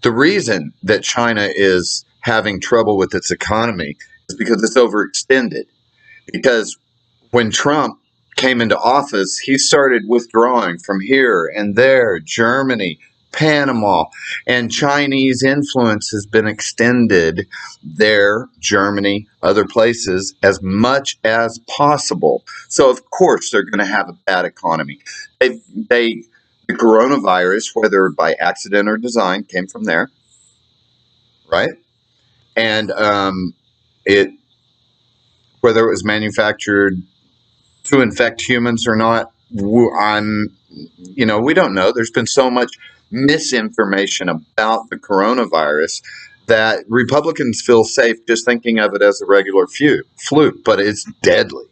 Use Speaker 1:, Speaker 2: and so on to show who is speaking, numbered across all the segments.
Speaker 1: The reason that China is having trouble with its economy is because it's overextended. Because when Trump came into office, he started withdrawing from here and there, Germany, Panama, and Chinese influence has been extended there, Germany, other places, as much as possible. So, of course, they're going to have a bad economy. The coronavirus, whether by accident or design, came from there, right? And it, whether it was manufactured to infect humans or not, we don't know. There's been so much misinformation about the coronavirus that Republicans feel safe just thinking of it as a regular flu, but it's deadly.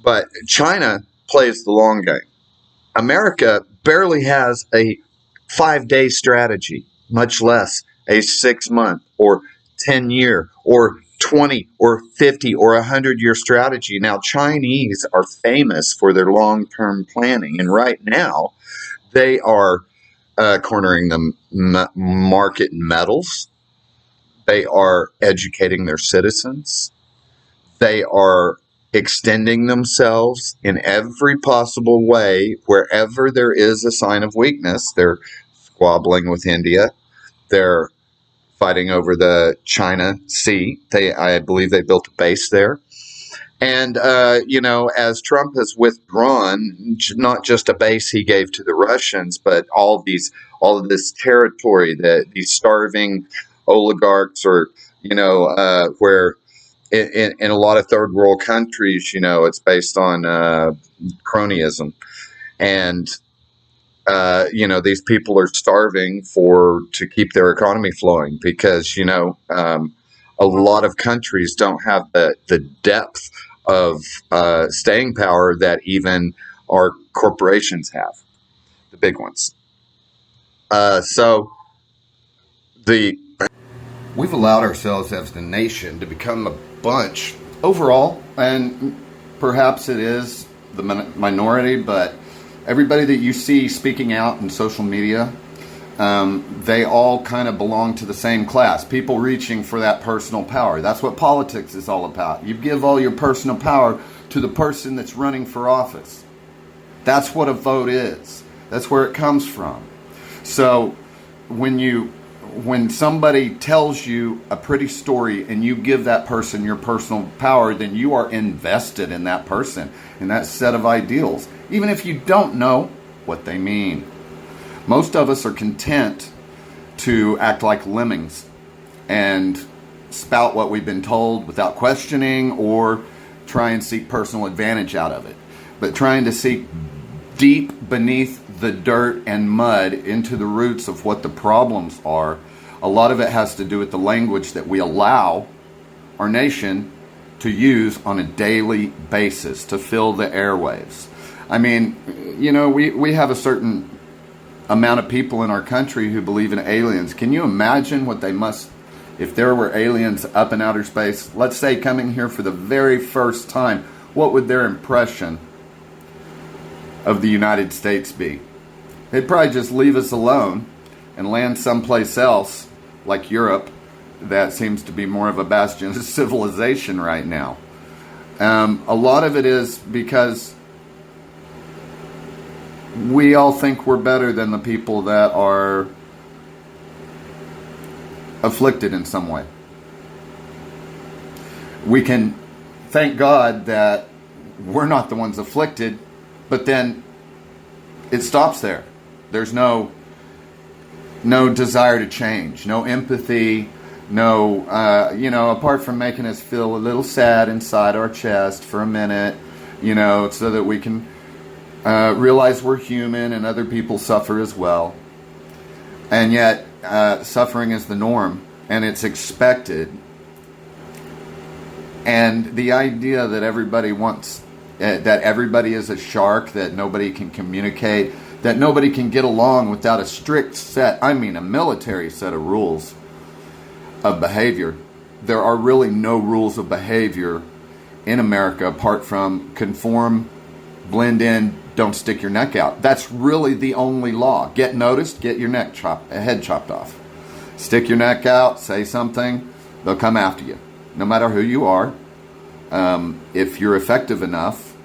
Speaker 1: But China plays the long game. America barely has a 5-day strategy, much less a 6-month or 10-year or 20 or 50 or 100-year strategy. Now, Chinese are famous for their long-term planning, and right now they are cornering the market in metals. They are educating their citizens. They are extending themselves in every possible way. Wherever there is a sign of weakness, they're squabbling with India. They're fighting over the China Sea. I believe they built a base there. And, as Trump has withdrawn, not just a base he gave to the Russians, but all of this territory that these starving oligarchs or, where in a lot of third world countries, it's based on cronyism. And, these people are starving to keep their economy flowing because, a lot of countries don't have the depth of staying power that even our corporations have, the big ones. We've allowed ourselves as the nation to become a bunch overall, and perhaps it is the minority, but everybody that you see speaking out in social media, they all kind of belong to the same class. People reaching for that personal power. That's what politics is all about. You give all your personal power to the person that's running for office. That's what a vote is. That's where it comes from. So when somebody tells you a pretty story and you give that person your personal power, then you are invested in that person and that set of ideals, even if you don't know what they mean. Most of us are content to act like lemmings and spout what we've been told without questioning or try and seek personal advantage out of it. But trying to seek deep beneath the dirt and mud into the roots of what the problems are, a lot of it has to do with the language that we allow our nation to use on a daily basis to fill the airwaves. I mean, we have a certain amount of people in our country who believe in aliens. Can you imagine what they must, if there were aliens up in outer space, let's say coming here for the very first time, what would their impression of the United States be? They'd probably just leave us alone and land someplace else, like Europe, that seems to be more of a bastion of civilization right now. A lot of it is because we all think we're better than the people that are afflicted in some way. We can thank God that we're not the ones afflicted, but then it stops there. There's no desire to change, no empathy, no, apart from making us feel a little sad inside our chest for a minute, so that we can realize we're human and other people suffer as well. And yet, suffering is the norm and it's expected. And the idea that everybody is a shark, that nobody can communicate, that nobody can get along without a strict a military set of rules of behavior. There are really no rules of behavior in America apart from conform, blend in, don't stick your neck out. That's really the only law. Get noticed, get your head chopped off. Stick your neck out, say something, they'll come after you, no matter who you are. If you're effective enough,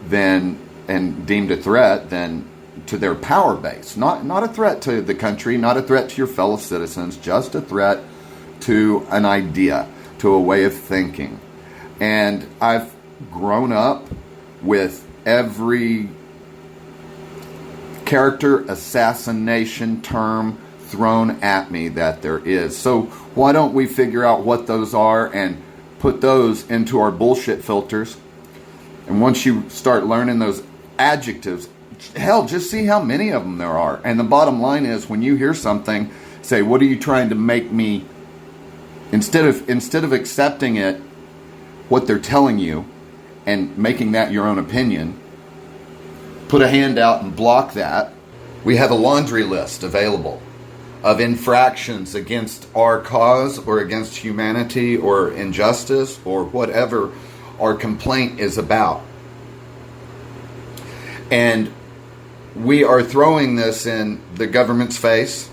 Speaker 1: then and deemed a threat, then to their power base, not a threat to the country, not a threat to your fellow citizens, just a threat to an idea, to a way of thinking. And I've grown up with every character assassination term thrown at me that there is. So why don't we figure out what those are and put those into our bullshit filters? And once you start learning those adjectives, hell, just see how many of them there are. And the bottom line is, when you hear something, say, what are you trying to make me, instead of accepting it, what they're telling you, and making that your own opinion, put a hand out and block that. We have a laundry list available of infractions against our cause or against humanity or injustice or whatever our complaint is about. And we are throwing this in the government's face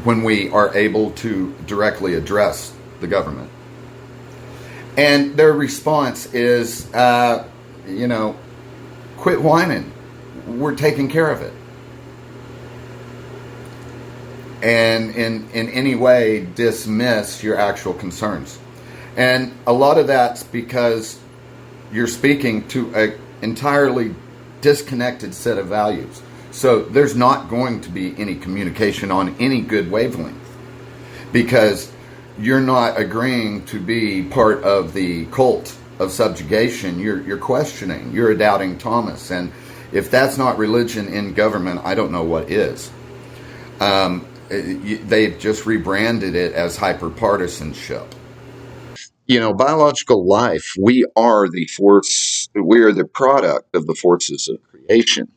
Speaker 1: when we are able to directly address the government. And their response is, quit whining. We're taking care of it. And in any way dismiss your actual concerns. And a lot of that's because you're speaking to an entirely disconnected set of values. So there's not going to be any communication on any good wavelength, because you're not agreeing to be part of the cult of subjugation. You're questioning. You're a doubting Thomas. And if that's not religion in government, I don't know what is. They've just rebranded it as hyperpartisanship. Biological life, we are the force, we are the product of the forces of creation.